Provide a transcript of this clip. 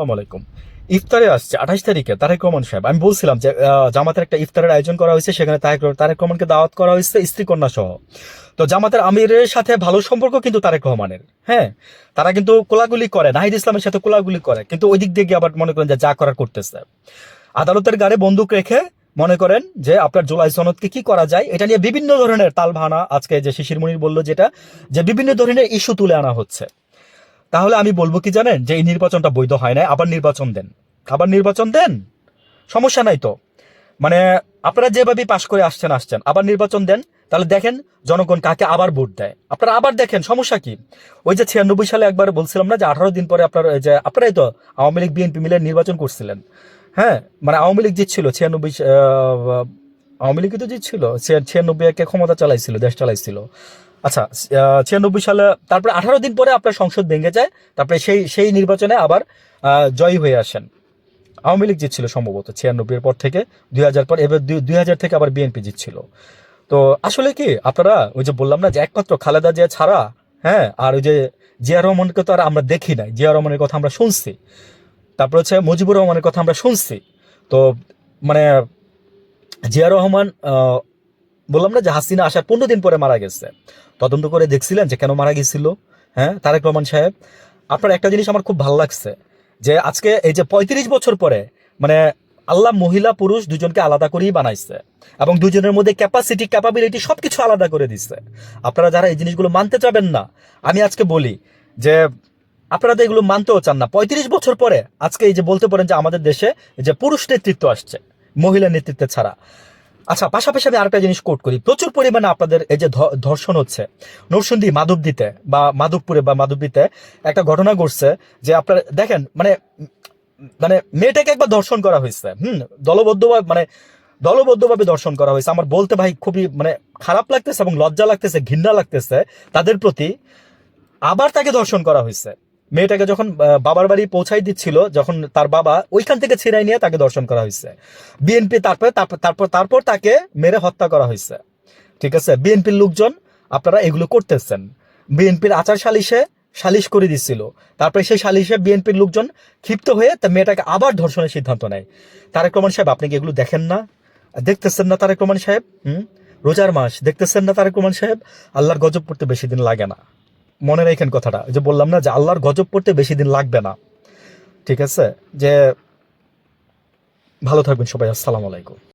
আসসালামু আলাইকুম। ইফতারে আসছে 28 তারিখে তারেক রহমান সাহেব। আমি বলছিলাম যে জামাতের একটা ইফতারের আয়োজন করা হয়েছে, সেখানে তারেক রহমানকে দাওয়াত করা হয়েছে স্ত্রী কন্যা সহ। তো জামাতের আমিরের সাথে ভালো সম্পর্ক কিন্তু তারেক রহমানের, হ্যাঁ। তারা কিন্তু কোলাগুলি করে, নাহিদ ইসলামের সাথে কোলাগুলি করে, কিন্তু ওই দিক দিয়ে গিয়ে আবার মনে করেন যে যা করার করতেছে। আদালতের গাড়ে বন্দুক রেখে মনে করেন যে আপনার জুলাই সনদকে কি করা যায় এটা নিয়ে বিভিন্ন ধরনের তালভানা, আজকে যে শিশির মনির বলল যেটা, যে বিভিন্ন ধরনের ইস্যু তুলে আনা হচ্ছে। তাহলে আমি বলবো কি জানেন, যে এই নির্বাচনটা বৈধ হয় না, আবার নির্বাচন দেন, আবার নির্বাচন দেন, সমস্যা নাই তো। মানে আপনারা যেভাবে পাশ করে আসছেন আসছেন, আবার নির্বাচন দেন, তাহলে দেখেন জনগণ কাকে আবার ভোট দেয়। আপনারা আবার দেখেন, সমস্যা কি? ওই যে 96 সালে একবার বলছিলাম না যে 18 দিন পরে আপনার যে আপনারাই তো আওয়ামী লীগ বিএনপি মিলে নির্বাচন করছিলেন, হ্যাঁ। মানে আওয়ামী লীগ জিতছিল 96, আওয়ামী লীগই তো জিতছিল, 96 ক্ষমতা চালাইছিল, দেশ চালাইছিল। আচ্ছা, 96 সালে তারপরে 18 দিন পরে আপনার সংসদ ভেঙে যায়, তারপরে সেই সেই নির্বাচনে আবার জয়ী হয়ে আসেন। আওয়ামী লীগ জিতছিল সম্ভবত 96 এর পর থেকে 2000 পর, এবার 2000 থেকে আবার বিএনপি জিতছিল। তো আসলে কি আপনারা ওই যে বললাম না যে একমাত্র খালেদা জিয়া ছাড়া, হ্যাঁ, আর ওই যে জিয়া রহমানকে তো আর আমরা দেখি নাই, জিয়া রহমানের কথা আমরা শুনছি, তারপর হচ্ছে মুজিবুর রহমানের কথা আমরা শুনছি। তো মানে জিয়া রহমান বললাম না যে হাসিনা আসার 15 দিন পরে মারা গেছে। তদন্ত করে দেখছিলেন যে কেন মারা গেছিল? হ্যাঁ, তারেক রহমান সাহেব, আপনার একটা জিনিস আমার খুব ভালো লাগছে, যে আজকে এই যে 35 বছর পরে, মানে আল্লাহ মহিলা পুরুষ দুজনকে আলাদা করেই বানাইছে, এবং দুজনের মধ্যে ক্যাপাসিটি ক্যাপাবিলিটি সবকিছু আলাদা করে দিচ্ছে। আপনারা যারা এই জিনিসগুলো মানতে চাবেন না, আমি আজকে বলি যে আপনারা তো এগুলো মানতেও চান না। 35 বছর পরে আজকে এই যে বলতে পারেন যে আমাদের দেশে যে পুরুষ নেতৃত্ব আসছে, মহিলা নেতৃত্বে ছাড়া। আচ্ছা, পাশাপাশি আমি আরেকটা জিনিস কোট করি, প্রচুর পরিমাণে আপনাদের এই যে ধর্ষণ হচ্ছে নরসিংদী মাধবদীতে বা মাধবপুরে বা মাধবদীতে একটা ঘটনা ঘটছে, যে আপনারা দেখেন, মানে মানে মেয়েটাকে একবার ধর্ষণ করা হয়েছে, দলবদ্ধভাবে, মানে দলবদ্ধভাবে দর্শন করা হয়েছে। আমার বলতে ভাই খুবই মানে খারাপ লাগতেছে এবং লজ্জা লাগতেছে, ঘৃণা লাগতেছে তাদের প্রতি। আবার তাকে ধর্ষণ করা হয়েছে। মেয়েটাকে যখন বাবার বাড়ি পৌঁছাই দিচ্ছিল, যখন তার বাবা ওইখান থেকে ছিনাই নিয়ে তাকে ধর্ষণ করা হয়েছে। বিএনপি তারপর তারপর তারপর তারপর তাকে মেরে হত্যা করা হয়েছে। ঠিক আছে, বিএনপির লোকজন আপনারা এগুলো করতেছেন। বিএনপির আচার সালিশে সালিশ করে দিচ্ছিল, তারপরে সেই সালিশে বিএনপির লোকজন ক্ষিপ্ত হয়ে তা মেয়েটাকে আবার ধর্ষণের সিদ্ধান্ত নেয়। তারেক রহমান সাহেব, আপনি কি এগুলো দেখেন না? দেখতেছেন না তারেক রহমান সাহেব? রোজার মাস দেখতেছেন না তারেক রহমান সাহেব? আল্লাহর গজব পড়তে বেশি দিন লাগে না, মনে রাখেন কথাটা। যে বললাম না যে আল্লাহর গজব পড়তে বেশি দিন লাগবে না। ঠিক আছে, যে ভালো থাকবেন সবাই। আসসালামু আলাইকুম।